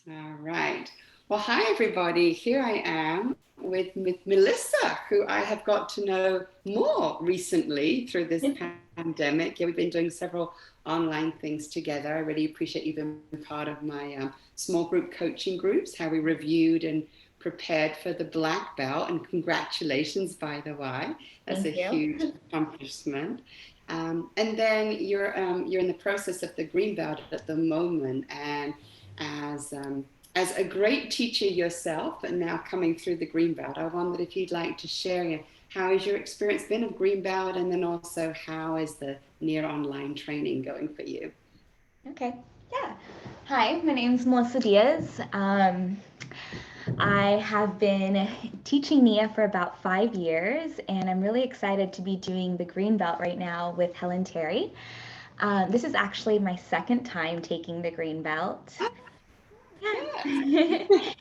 All right. Well, hi, everybody. Here I am with Melissa, who I have got to know more recently through this pandemic. Yeah, we've been doing several online things together. I really appreciate you being part of my small group coaching groups, how we reviewed and prepared for the black belt. And congratulations, by the way. That's a Thank you. huge accomplishment. And then you're in the process of the green belt at the moment, and as as a great teacher yourself, and now coming through the green belt, I wondered if you'd like to share how has your experience been of green belt, and then also how is the Nia Online training going for you? Okay. Yeah. Hi, my name's Melissa Diaz. I have been teaching Nia for about 5 years, and I'm really excited to be doing the green belt right now with Helen Terry. This is actually my second time taking the green belt. Yes. Yeah.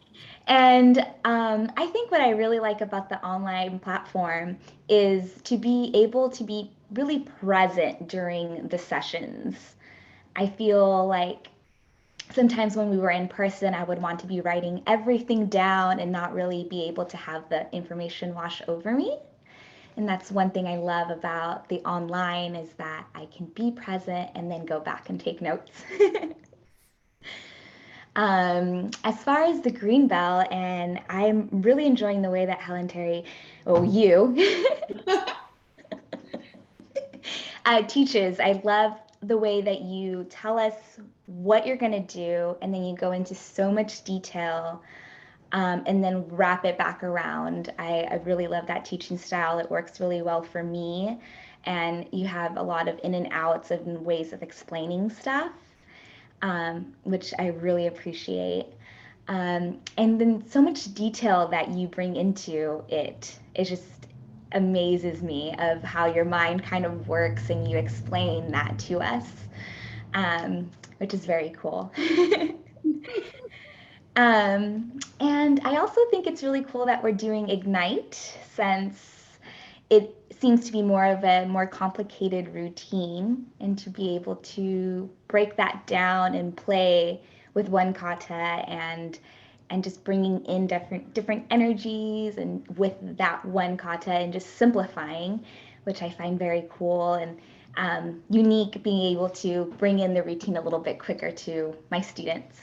And I think what I really like about the online platform is to be able to be really present during the sessions. I feel like sometimes when we were in person, I would want to be writing everything down and not really be able to have the information wash over me. And that's one thing I love about the online is that I can be present and then go back and take notes. As far as the green belt, and I'm really enjoying the way that Helen Terry, oh, you, teaches. I love the way that you tell us what you're going to do, and then you go into so much detail and then wrap it back around. I really love that teaching style. It works really well for me. And you have a lot of in and outs and ways of explaining stuff, which I really appreciate. And then so much detail that you bring into it. It just amazes me of how your mind kind of works and you explain that to us, which is very cool. And I also think it's really cool that we're doing Ignite since it seems to be more of a more complicated routine and to be able to break that down and play with one kata and just bringing in different energies and with that one kata and just simplifying, which I find very cool and unique, being able to bring in the routine a little bit quicker to my students.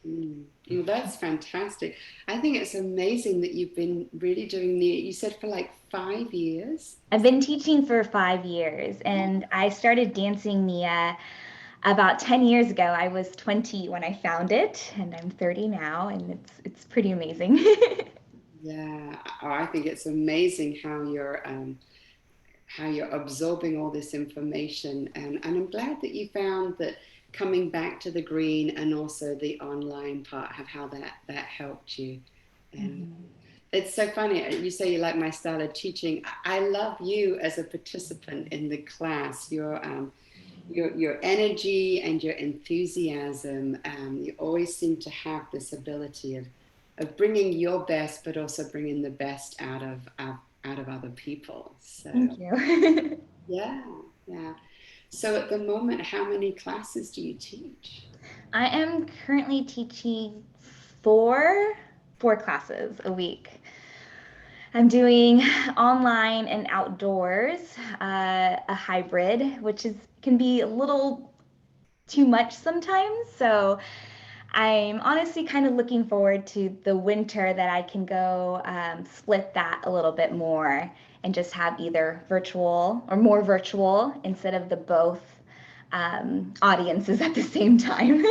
Mm. Well, that's fantastic. I think it's amazing that you've been really doing you said for like 5 years. I've been teaching for 5 years and I started dancing Nia about 10 years ago. I was 20 when I found it and I'm 30 now and it's pretty amazing. Yeah, oh, I think it's amazing how you're absorbing all this information. And I'm glad that you found that coming back to the green and also the online part have how that helped you. And Mhm. it's so funny. You say you like my style of teaching. I love you as a participant in the class. Your energy and your enthusiasm. You always seem to have this ability of bringing your best, but also bringing the best out of other people. So Thank you. yeah, yeah. So at the moment, how many classes do you teach? I am currently teaching four four classes a week. I'm doing online and outdoors, a hybrid, which is can be a little too much sometimes. So I'm honestly kind of looking forward to the winter that I can go split that a little bit more and just have either virtual or more virtual instead of the both audiences at the same time.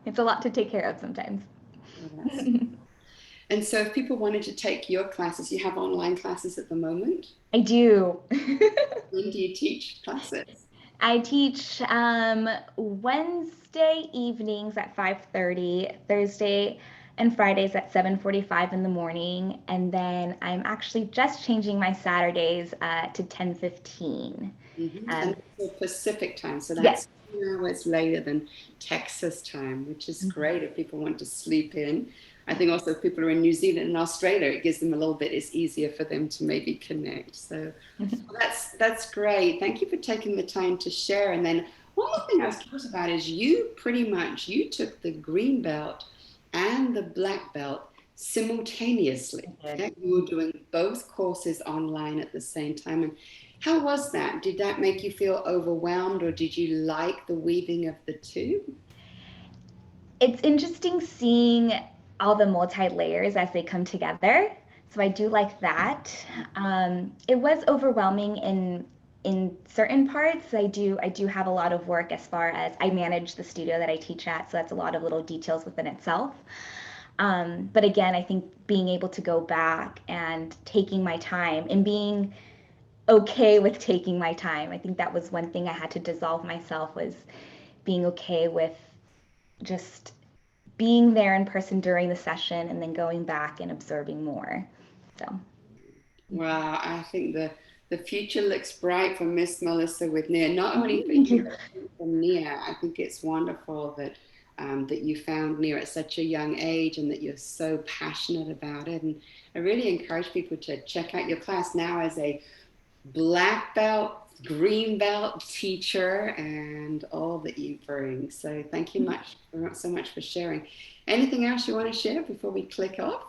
It's a lot to take care of sometimes. Well, that's and so if people wanted to take your classes, you have online classes at the moment. I do. When do you teach classes? I teach Wednesday evenings at 5:30, Thursday and Fridays at 7:45 in the morning, and then I'm actually just changing my Saturdays to 10:15. And Um, also Pacific time, so yes. that's 2 hours later than Texas time, which is great if people want to sleep in. I think also if people are in New Zealand and Australia, it gives them a little bit. It's easier for them to maybe connect. So well, that's great. Thank you for taking the time to share. And then one more thing I was curious about is you pretty much you took the green belt and the black belt simultaneously. Okay. Okay? You were doing both courses online at the same time. And how was that? Did that make you feel overwhelmed, or did you like the weaving of the two? It's interesting seeing all the multi layers as they come together. So I do like that. It was overwhelming in certain parts. I do have a lot of work as far as I manage the studio that I teach at, so that's a lot of little details within itself. But again, I think being able to go back and taking my time and being okay with taking my time. I think that was one thing I had to dissolve myself, was being okay with just being there in person during the session and then going back and observing more. So, Wow, I think the future looks bright for Miss Melissa with Nia. Not only for thank you, you. but for Nia. I think it's wonderful that that you found Nia at such a young age and that you're so passionate about it. And I really encourage people to check out your class now as a black belt, green belt teacher, and all that you bring. So thank you so much for sharing. Anything else you want to share before we click off?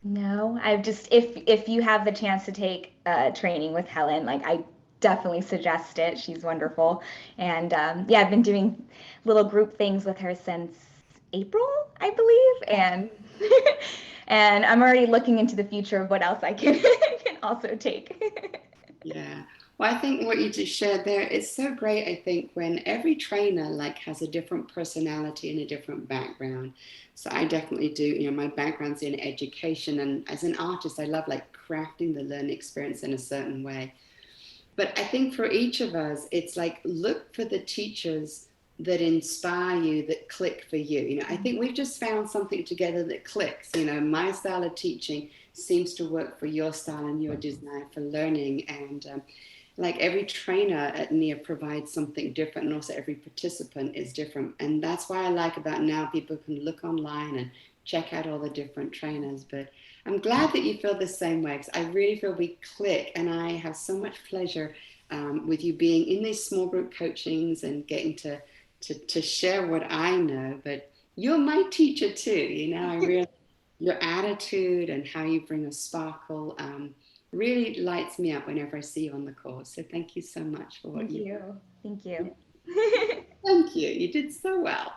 No, I've just, if you have the chance to take training with Helen, like I definitely suggest it. She's wonderful, and yeah, I've been doing little group things with her since April, I believe, and and I'm already looking into the future of what else I can can also take. Yeah. Well, I think what you just shared there is so great. I think when every trainer like has a different personality and a different background. So I definitely do, my background's in education, and as an artist, I love like crafting the learning experience in a certain way. But I think for each of us, it's like look for the teachers that inspire you, that click for you. I think we've just found something together that clicks. My style of teaching seems to work for your style and your desire for learning. And like every trainer at Nia provides something different, and also every participant is different. And that's why I like about now people can look online and check out all the different trainers. But I'm glad that you feel the same way, because I really feel we click, and I have so much pleasure with you being in these small group coachings and getting to share what I know. But you're my teacher too. I really, your attitude and how you bring a sparkle really lights me up whenever I see you on the course. So thank you so much for what Thank you. you. Thank you. Thank you. You did so well.